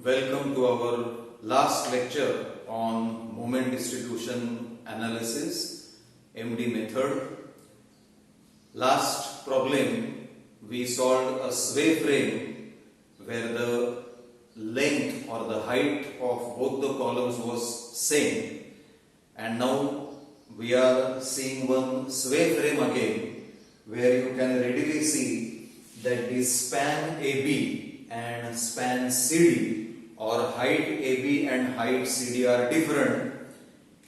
Welcome to our last lecture on moment distribution analysis, MD method. Last problem we solved a sway frame where the length or the height of both the columns was same, and now we are seeing one sway frame again where you can readily see that the span AB and span CD or height AB and height CD are different.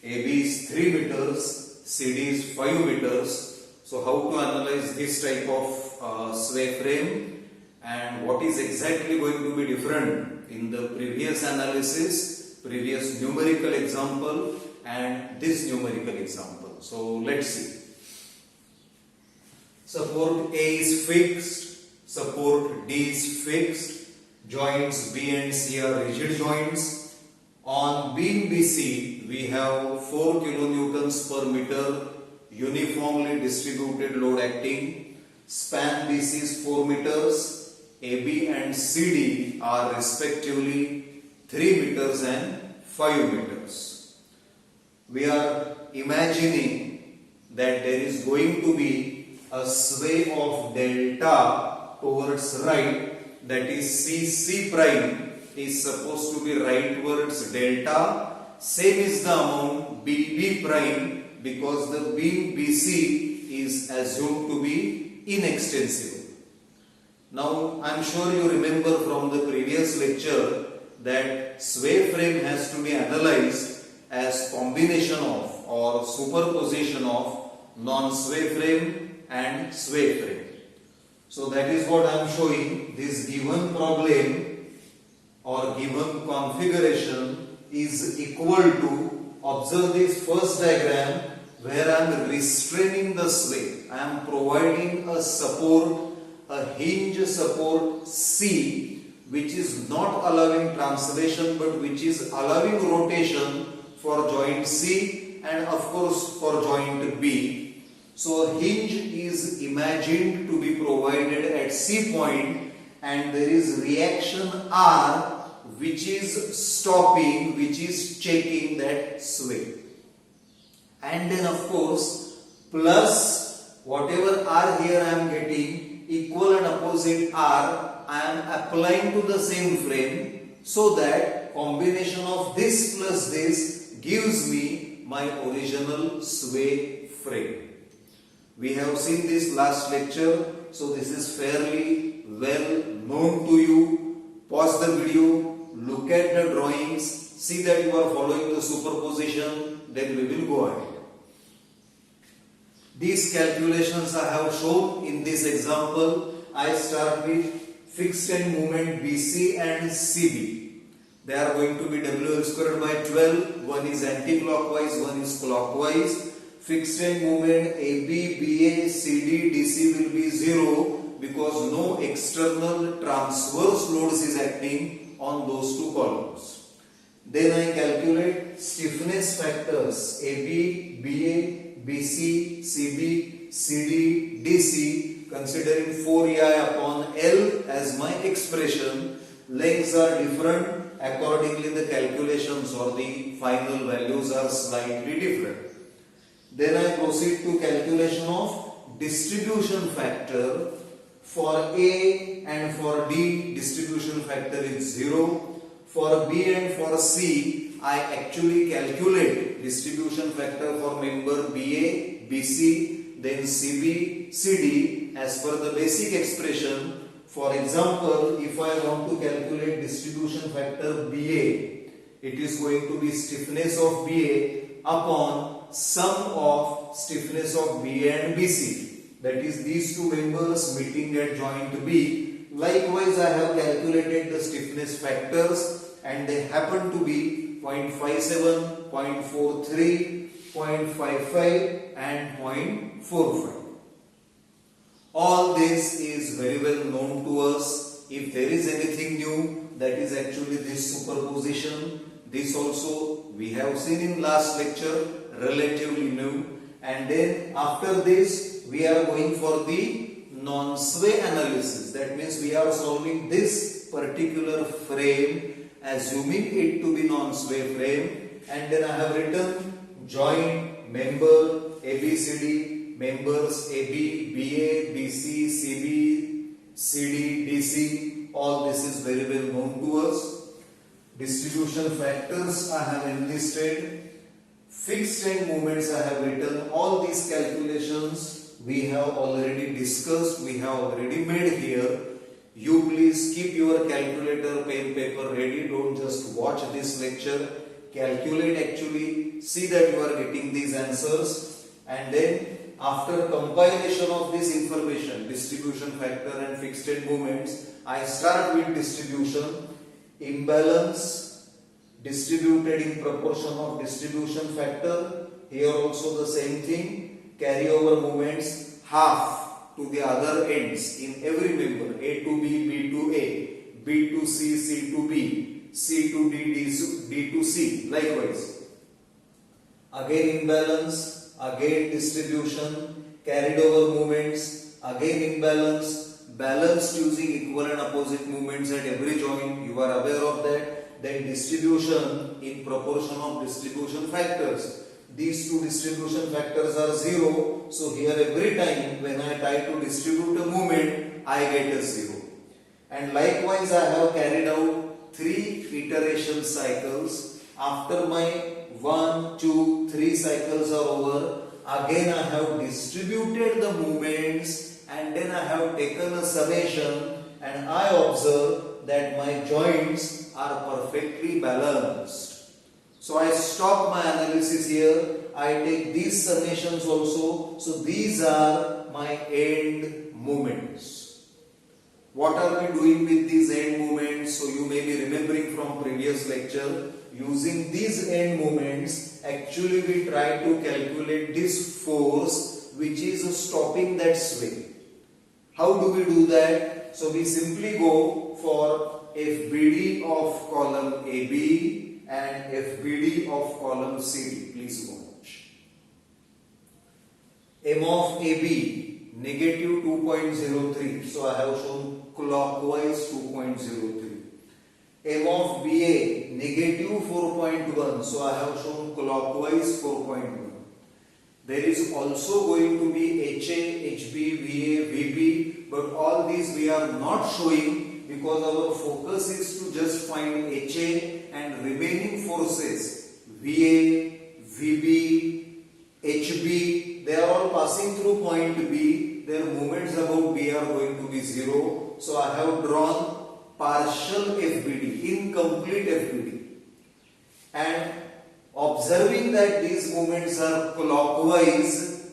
AB is 3 meters, CD is 5 meters. So how to analyze this type of sway frame and what is exactly going to be different in the previous analysis, previous numerical example and this numerical example. So let's see. Support A is fixed, support D is fixed. Joints B and C are rigid joints. On beam BC, we have 4 kilonewtons per meter uniformly distributed load acting. Span BC is 4 meters. AB and CD are respectively 3 meters and 5 meters. We are imagining that there is going to be a sway of delta towards right, that is C prime is supposed to be rightwards delta. Same is the amount B prime because the beam BC is assumed to be inextensible. Now I am sure you remember from the previous lecture that sway frame has to be analyzed as combination of or superposition of non-sway frame and sway frame. So that is what I am showing. This given problem or given configuration is equal to, observe this first diagram where I am restraining the sway. I am providing a support, a hinge support C, which is not allowing translation but which is allowing rotation for joint C and of course for joint B. So a hinge is imagined to be provided at C point and there is reaction R which is stopping, which is checking that sway. And then of course plus whatever R here I am getting, equal and opposite R I am applying to the same frame so that combination of this plus this gives me my original sway frame. We have seen this last lecture, so this is fairly well known to you. Pause the video, look at the drawings, see that you are following the superposition, then we will go ahead. These calculations I have shown in this example. I start with fixed end moment BC and CB. They are going to be WL squared by 12. One is anti-clockwise, one is clockwise. Fixed end moment AB, BA, CD, DC will be 0 because no external transverse loads is acting on those two columns. Then I calculate stiffness factors AB, BA, BC, CB, CD, DC considering 4EI upon L as my expression. Lengths are different, accordingly the calculations or the final values are slightly different. Then I proceed to calculation of distribution factor. For A and for D, distribution factor is 0. For B and for C, I actually calculate distribution factor for member BA, BC, then CB, CD as per the basic expression. For example, if I want to calculate distribution factor BA, it is going to be stiffness of BA upon sum of stiffness of BA and BC, that is these two members meeting at joint B. Likewise, I have calculated the stiffness factors and they happen to be 0.57, 0.43, 0.55 and 0.45. All this is very well known to us. If there is anything new, that is actually this superposition. This also we have seen in last lecture, relatively new. And then after this we are going for the non-sway analysis. That means we are solving this particular frame assuming it to be non-sway frame, and then I have written joint member ABCD, members AB, BA, BC, CB, CD, DC. All this is very well known to us. Distribution factors I have enlisted. Fixed end moments I have written. All these calculations we have already discussed, we have already made here. You please keep your calculator, pen, paper ready. Don't just watch this lecture. Calculate actually. See that you are getting these answers. And then after compilation of this information, distribution factor and fixed end moments, I start with distribution. Imbalance distributed in proportion of distribution factor. Here also the same thing. Carryover moments half to the other ends in every member. A to B, B to A, B to C, C to B, C to D, D to C. Likewise. Again imbalance, again distribution, carried over moments, again imbalance, balanced using equal and opposite movements at every joint. You are aware of that. Then distribution in proportion of distribution factors. These two distribution factors are 0. So here every time when I try to distribute a moment, I get a 0. And likewise I have carried out 3 iteration cycles. After my 1, 2, 3 cycles are over, again I have distributed the moments and then I have taken a summation and I observe that my joints are perfectly balanced. So I stop my analysis here. I take these summations also. So these are my end moments. What are we doing with these end moments? So you may be remembering from previous lecture. Using these end moments, actually we try to calculate this force which is stopping that sway. How do we do that? So we simply go for FBD of column AB and FBD of column CD. Please watch. M of AB negative 2.03. So I have shown clockwise 2.03. M of BA negative 4.1. So I have shown clockwise 4.1. There is also going to be HA, HB, VA, VB, but all these we are not showing because our focus is to just find HA and remaining forces VA, VB, HB. They are all passing through point B. Their moments about B are going to be 0. So I have drawn partial FBD, incomplete FBD. And observing that these moments are clockwise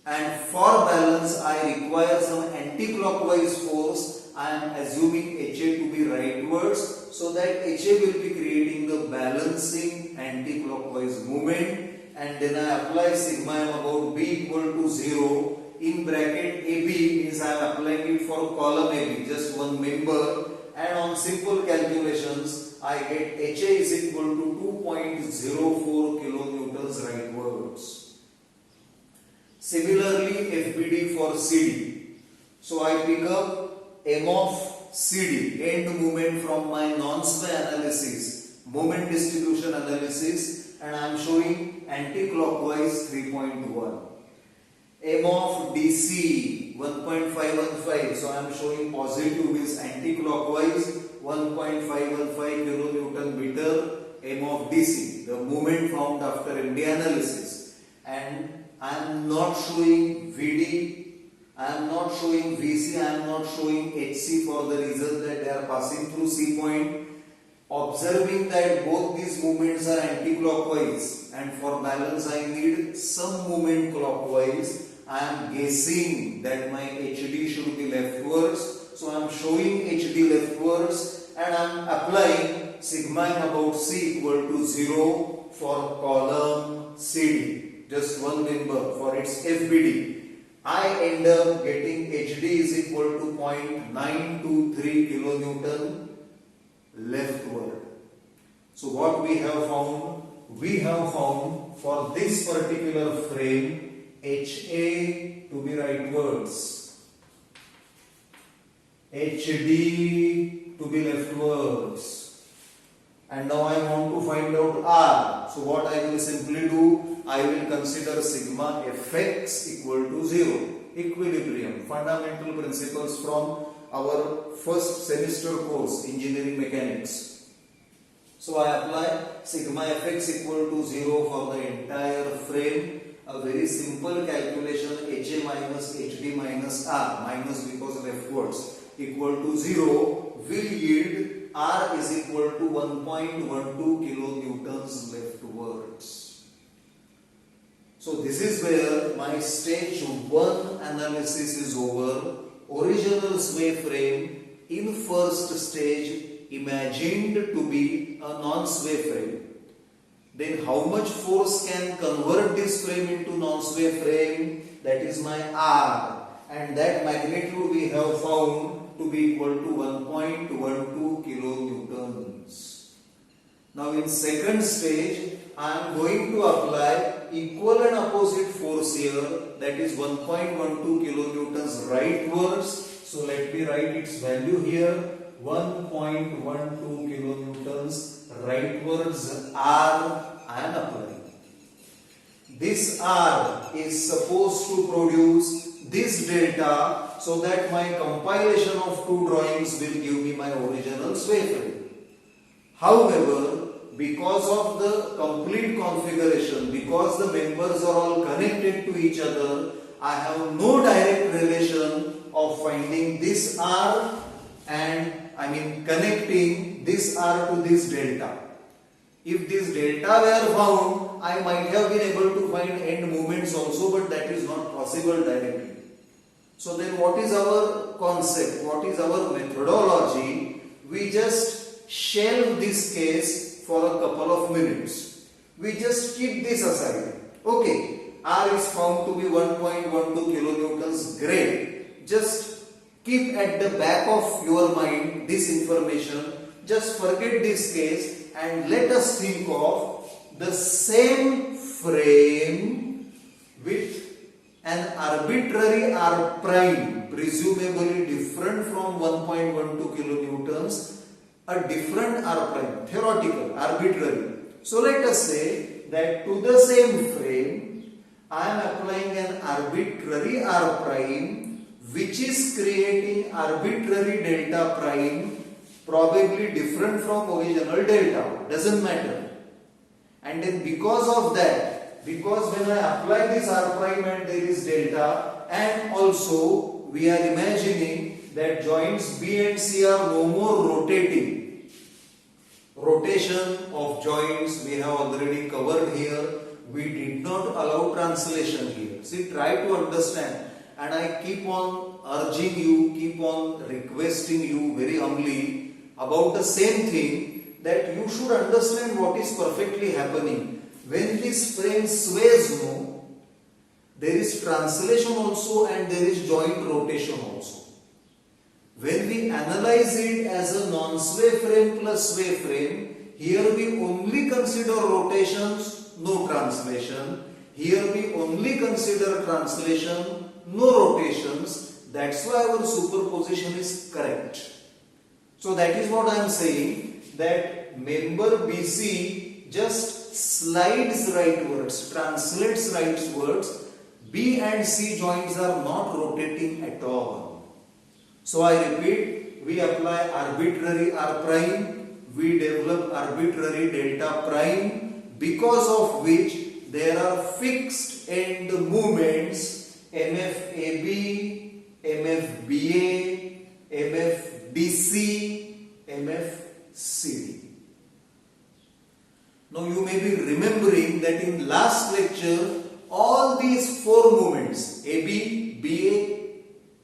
and for balance I require some anti-clockwise force, I am assuming HA to be rightwards so that HA will be creating the balancing anti-clockwise movement, and then I apply sigma m about B equal to 0. In bracket AB means I am applying it for column AB, just one member, and on simple calculations I get HA is equal to 2.04 kilonewtons rightwards. Similarly FBD for CD. So I pick up M of CD, end moment from my non-sway analysis, moment distribution analysis, and I am showing anti-clockwise 3.1. M of DC 1.515, so I am showing positive means anti-clockwise 1.515 kilonewton meter. M of DC, the moment found after MD analysis, and I am not showing VD, I am not showing VC, I am not showing HC for the reason that they are passing through C point. Observing that both these movements are anti-clockwise and for balance I need some movement clockwise, I am guessing that my HD should be leftwards. So I am showing HD leftwards and I am applying sigma m about C equal to 0 for column CD. Just one member for its FBD. I end up getting HD is equal to 0.923 kilonewton leftward. So what we have found? We have found for this particular frame HA to be rightwards, HD to be leftwards, and now I want to find out R. So what I will simply do, I will consider sigma Fx equal to 0. Equilibrium, fundamental principles from our first semester course, engineering mechanics. So I apply sigma Fx equal to 0 for the entire frame. A very simple calculation, HA minus HD minus R, minus because of F words, equal to 0 will yield R is equal to 1.12 kilonewtons leftwards. So this is where my stage 1 analysis is over. Original sway frame in first stage imagined to be a non-sway frame. Then how much force can convert this frame into non-sway frame? That is my R, and that magnitude we have found to be equal to 1.12 kilonewtons. Now in second stage, I am going to apply equal and opposite force here, that is 1.12 kilonewtons rightwards. So let me write its value here, 1.12 kilonewtons rightwards R I am applying. This R is supposed to produce this delta so that my compilation of two drawings will give me my original sway frame. However, because of the complete configuration, because the members are all connected to each other, I have no direct relation of finding this R and connecting this R to this delta. If this delta were found, I might have been able to find end moments also, but that is not possible directly. So then what is our concept? What is our methodology? We just shelve this case for a couple of minutes. We just keep this aside. Okay, R is found to be 1.12 kilonewtons. Great. Just keep at the back of your mind this information. Just forget this case and let us think of the same frame with an arbitrary R prime, presumably different from 1.12 kilonewtons, a different R prime, theoretical, arbitrary. So let us say that to the same frame, I am applying an arbitrary R prime which is creating arbitrary delta prime, probably different from original delta, doesn't matter. And then because of that, because when I apply this R prime and there is delta, and also we are imagining that joints B and C are no more rotating. Rotation of joints we have already covered here. We did not allow translation here. See, try to understand. And I keep on urging you, keep on requesting you very humbly about the same thing, that you should understand what is perfectly happening. When this frame sways, there is translation also and there is joint rotation also. When we analyze it as a non-sway frame plus sway frame, here we only consider rotations, no translation. Here we only consider translation, no rotations. That's why our superposition is correct. So that is what I am saying, that member BC just slides rightwards, translates rightwards. B and C joints are not rotating at all. So I repeat, we apply arbitrary R prime, we develop arbitrary delta prime, because of which there are fixed end movements MFAB, MFBA, MFBC, MFCD. Now you may be remembering that in last lecture, all these four movements AB, BA,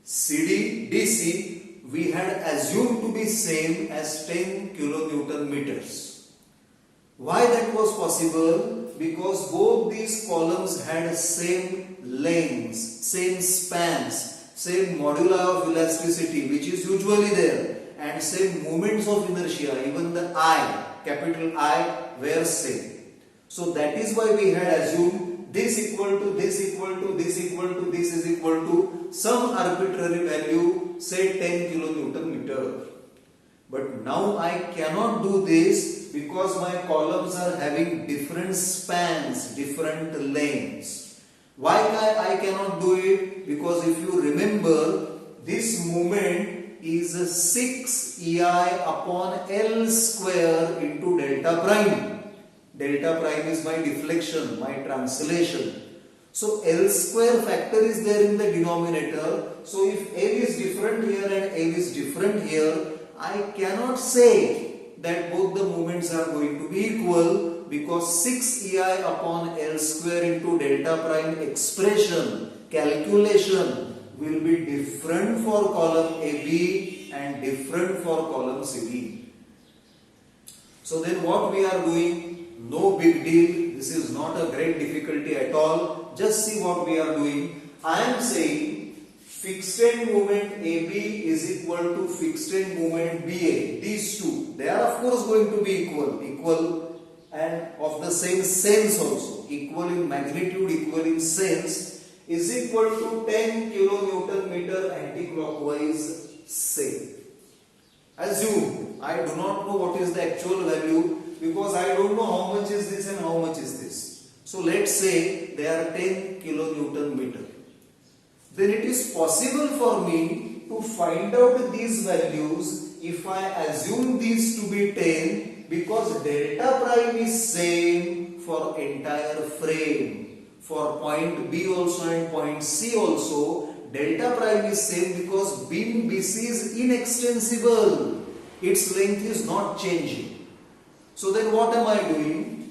CD, DC, we had assumed to be same as 10 kilonewton meters. Why that was possible? Because both these columns had same lengths, same spans, same moduli of elasticity which is usually there, and same moments of inertia, even the I, capital I, were same. So that is why we had assumed this equal to this equal to this equal to this is equal to some arbitrary value, say 10 kilonewton meter. But now I cannot do this because my columns are having different spans, different lengths. Why I cannot do it? Because if you remember, this moment is 6 EI upon L square into delta prime. Delta prime is my deflection, my translation. So L square factor is there in the denominator. So if L is different here and L is different here, I cannot say that both the moments are going to be equal, because 6 EI upon L square into delta prime expression, calculation will be different for column AB and different for column CB. So then what we are doing? No big deal. This is not a great difficulty at all. Just see what we are doing. I am saying fixed end moment AB is equal to fixed end moment BA. These two, they are of course going to be equal and of the same sense also. Equal in magnitude, equal in sense, is equal to 10 kilonewton meter anti-clockwise, say. Assume, I do not know what is the actual value, because I don't know how much is this and how much is this. So let's say they are 10 kilonewton meter. Then it is possible for me to find out these values if I assume these to be 10, because delta prime is same for entire frame. For point B also and point C also, delta prime is same because beam BC is inextensible. Its length is not changing. So then what am I doing?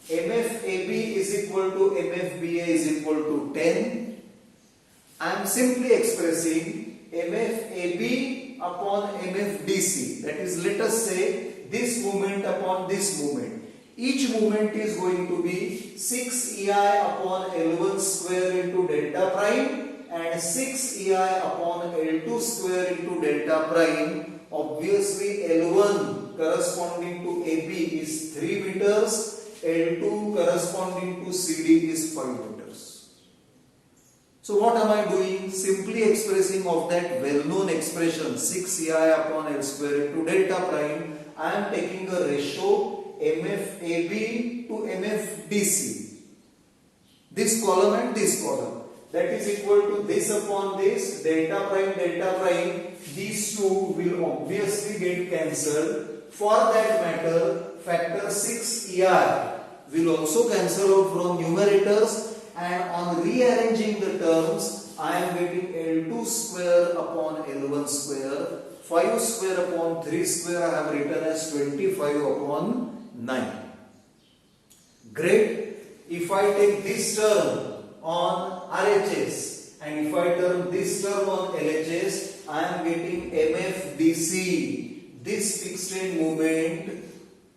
MFAB is equal to MFBA is equal to 10. I am simply expressing MFAB upon MFDC. That is, let us say this moment upon this moment. Each moment is going to be 6 EI upon L1 square into delta prime and 6 EI upon L2 square into delta prime. Obviously L1 corresponding to AB is 3 meters, L2 corresponding to CD is 5 meters. So what am I doing? Simply expressing of that well-known expression 6 EI upon L square into delta prime. I am taking a ratio MFAB to MFDC. This column and this column. That is equal to this upon this, delta prime. These two will obviously get cancelled. For that matter, factor 6 EI will also cancel out from numerators, and on rearranging the terms, I am getting L2 square upon L1 square. 5 square upon 3 square I have written as 25 upon 9. Great. If I take this term on RHS and if I turn this term on LHS, I am getting MFDC. This fixed end moment,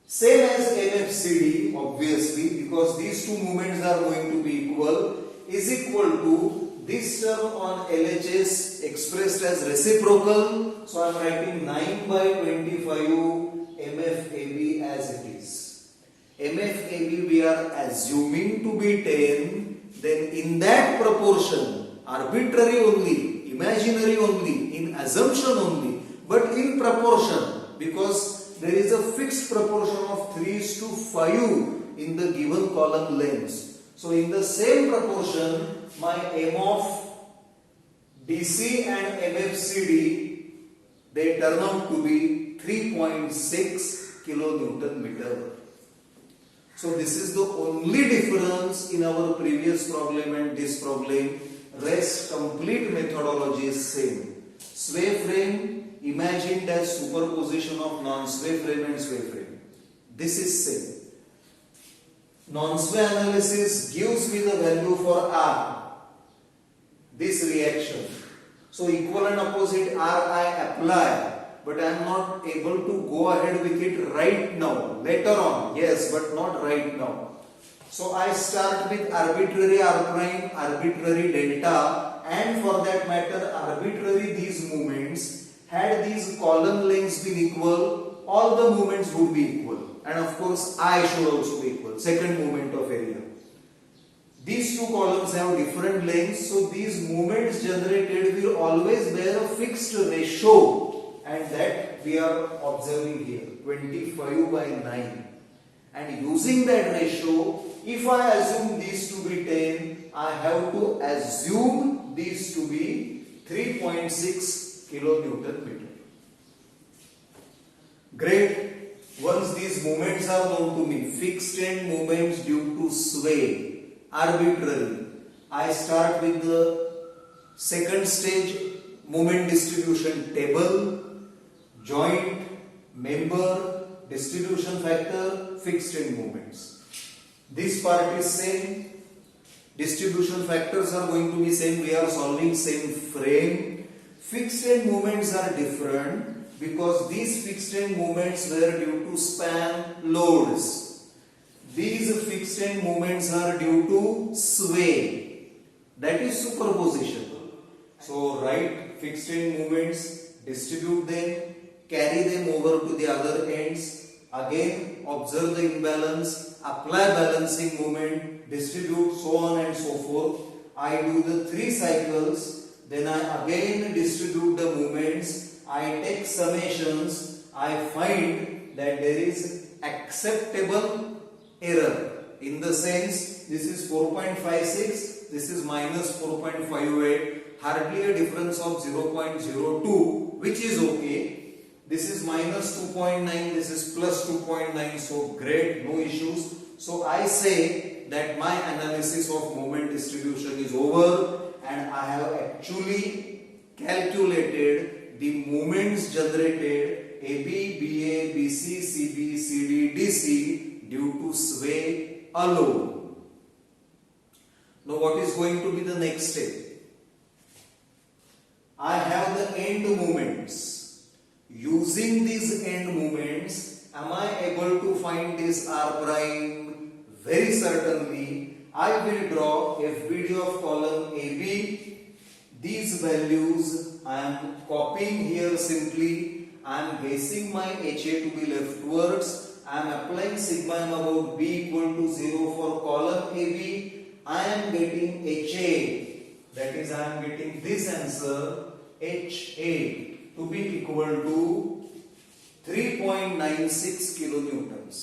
same as MFCD obviously, because these two moments are going to be equal, is equal to this term on LHS expressed as reciprocal. So I am writing 9 by 25 MFAB as it is. MFAB we are assuming to be 10. Then in that proportion, arbitrary only, imaginary only, in assumption only, but in proportion, because there is a fixed proportion of 3:5 in the given column lengths. So in the same proportion, my M of DC and MFCD, they turn out to be 3.6 kilonewton meter. So this is the only difference in our previous problem and this problem. Rest complete methodology is same. Sway frame imagined as superposition of non-sway frame and sway frame. This is same. Non-sway analysis gives me the value for R. This reaction. So equal and opposite R I apply. But I am not able to go ahead with it right now. Later on, yes, but not right now. So I start with arbitrary R prime, arbitrary delta, and for that matter, arbitrary these moments. Had these column lengths been equal, all the moments would be equal. And of course, I should also be equal. Second moment of area. These two columns have different lengths, so these moments generated will always bear a fixed ratio. And that we are observing here, 25 by 9. and using that ratio, if I assume these to be 10, I have to assume these to be 3.6 kilonewton meter. Great. Once these moments are known to me, fixed end moments due to sway, arbitrary, I start with the second stage moment distribution table, joint, member, distribution factor, fixed end moments. This part is same. Distribution factors are going to be same. We are solving same frame. Fixed end moments are different because these fixed end moments were due to span loads. These fixed end moments are due to sway. That is superposition. So write fixed end moments, distribute them, carry them over to the other ends. Again observe the imbalance, apply balancing moment, distribute, so on and so forth. I do the 3 cycles, then I again distribute the moments, I take summations, I find that there is acceptable error. In the sense, this is 4.56, this is minus 4.58, hardly a difference of 0.02, which is okay. This is minus 2.9, this is plus 2.9, so great, no issues. So I say that my analysis of moment distribution is over and I have actually calculated the moments generated AB, BA, BC, CB, CD, DC due to sway alone. Now what is going to be the next step? I have the end moments. Using these end moments, am I able to find this R prime? Very certainly. I will draw FBD of column AB. These values I am copying here simply. I am guessing my HA to be leftwards. I am applying sigma m about B equal to 0 for column AB. I am getting HA. That is, I am getting this answer HA to be equal to 3.96 kilonewtons.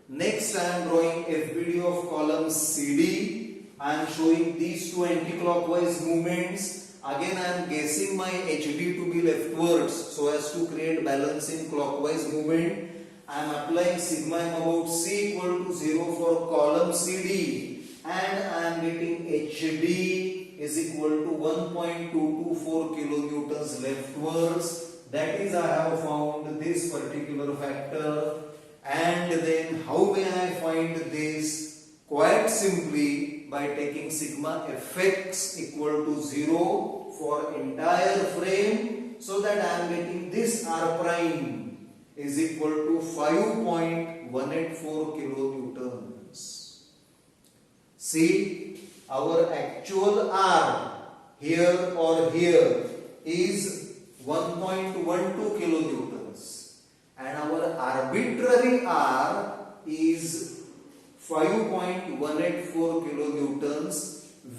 Next I am drawing FBD of column CD. I am showing these two anti-clockwise movements. Again I am guessing my HD to be leftwards so as to create balancing clockwise movement. I am applying sigma m about C equal to 0 for column CD and I am getting HD is equal to 1.224 kilonewtons leftwards. That is, I have found this particular factor. And then how may I find this? Quite simply by taking sigma fx equal to 0 for entire frame, so that I am getting this R prime is equal to 5.184 kilonewtons. See, our actual R here or here is 1.12 kilonewtons and our arbitrary R is 5.184 kilonewtons,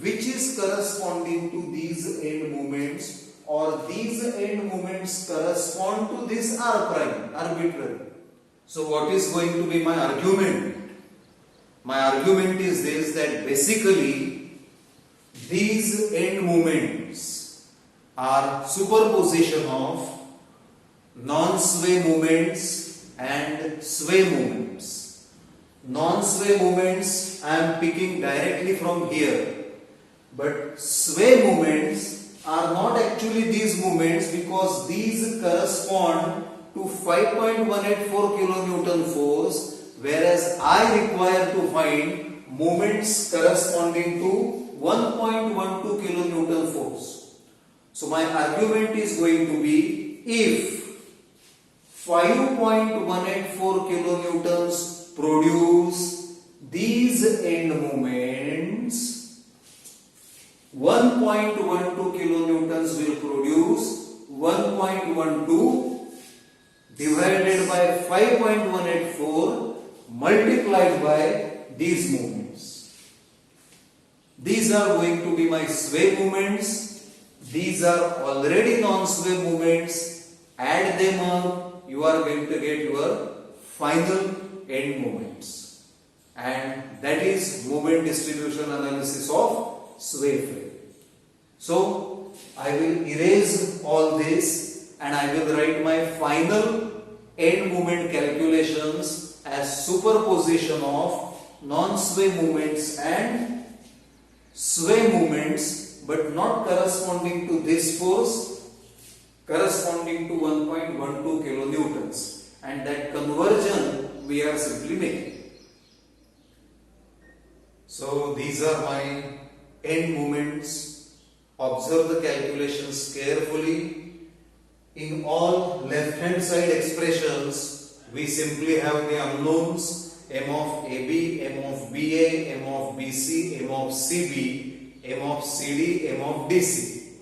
which is corresponding to these end moments, or these end moments correspond to this R prime, arbitrary. So what is going to be my argument? My argument is this, that basically these end moments are superposition of non-sway moments and sway moments. Non-sway moments I am picking directly from here, but sway moments are not actually these moments because these correspond to 5.184 kilonewton force, whereas I require to find moments corresponding to 1.12 kilonewton force. So my argument is going to be, if 5.184 kilonewtons produce these end moments, 1.12 kilonewtons will produce 1.12 divided by 5.184 multiplied by these moments. These are going to be my sway moments. These are already non-sway moments. Add them up, you are going to get your final end moments, and that is moment distribution analysis of sway frame. So I will erase all this and I will write my final end moment calculations as superposition of non-sway moments and sway moments, but not corresponding to this force, corresponding to 1.12 kilonewtons, and that conversion we are simply making. So these are my end moments. Observe the calculations carefully. In all left hand side expressions, we simply have the unknowns m of AB, m of BA, m of BC, m of CB, m of CD, m of DC.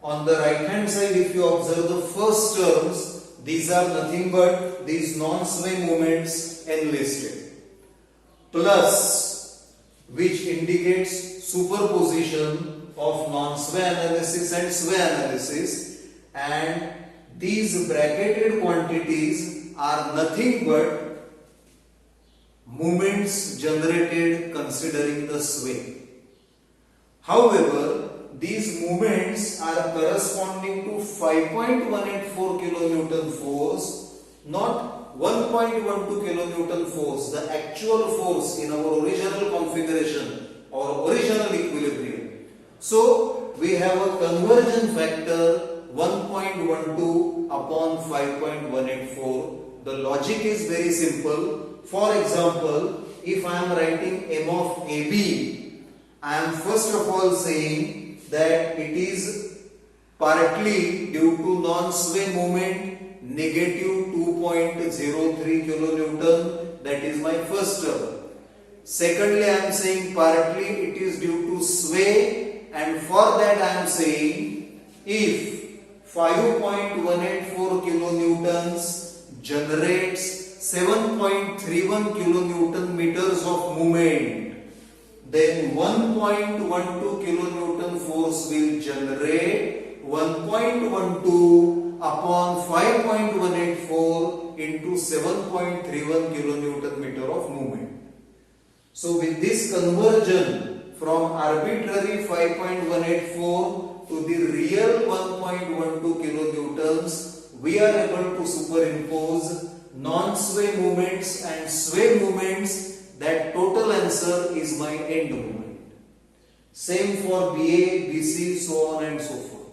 On the right hand side, if you observe the first terms, these are nothing but these non-sway moments enlisted, plus, which indicates superposition of non-sway analysis and sway analysis, and these bracketed quantities are nothing but moments generated considering the sway. However, these moments are corresponding to 5.184 kilonewton force, not 1.12 kilonewton force, the actual force in our original configuration or original equilibrium. So we have a conversion factor 1.12 upon 5.184. The logic is very simple. For example, if I am writing m of AB, I am first of all saying that it is partly due to non-sway moment negative 2.03 kilonewton, that is my first term. Secondly, I am saying partly it is due to sway, and for that I am saying if 5.184 kilonewtons generates 7.31 kilonewton meters of moment, then 1.12 kilonewton force will generate 1.12 upon 5.184 into 7.31 kilonewton meter of moment. So with this conversion from arbitrary 5.184 to the real 1.12 kilonewtons, we are able to superimpose non-sway moments and sway moments. That total answer is my end moment. Same for BA, BC, so on and so forth.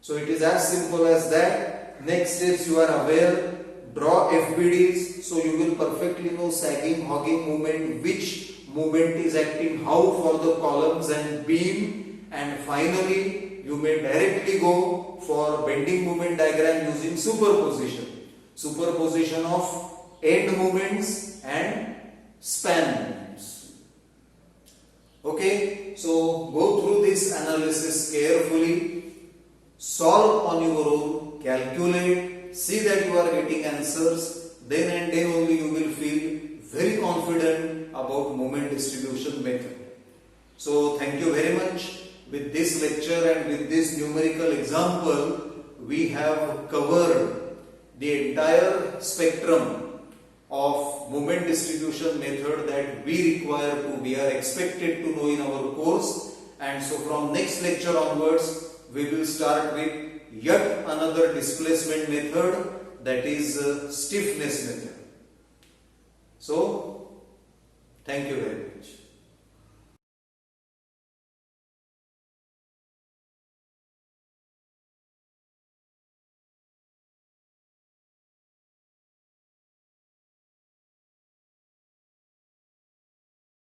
So it is as simple as that. Next steps you are aware. Draw FBDs, so you will perfectly know sagging, hogging moment, which moment is acting how for the columns and beam, and finally you may directly go for bending moment diagram using superposition of end moments and span moments. Okay, so go through this analysis carefully, solve on your own, calculate, see that you are getting answers, then and then only you will feel very confident about moment distribution method. So thank you very much. With this lecture and with this numerical example, we have covered the entire spectrum of moment distribution method that we are expected to know in our course. And so from next lecture onwards, we will start with yet another displacement method, that is stiffness method. So, thank you very much.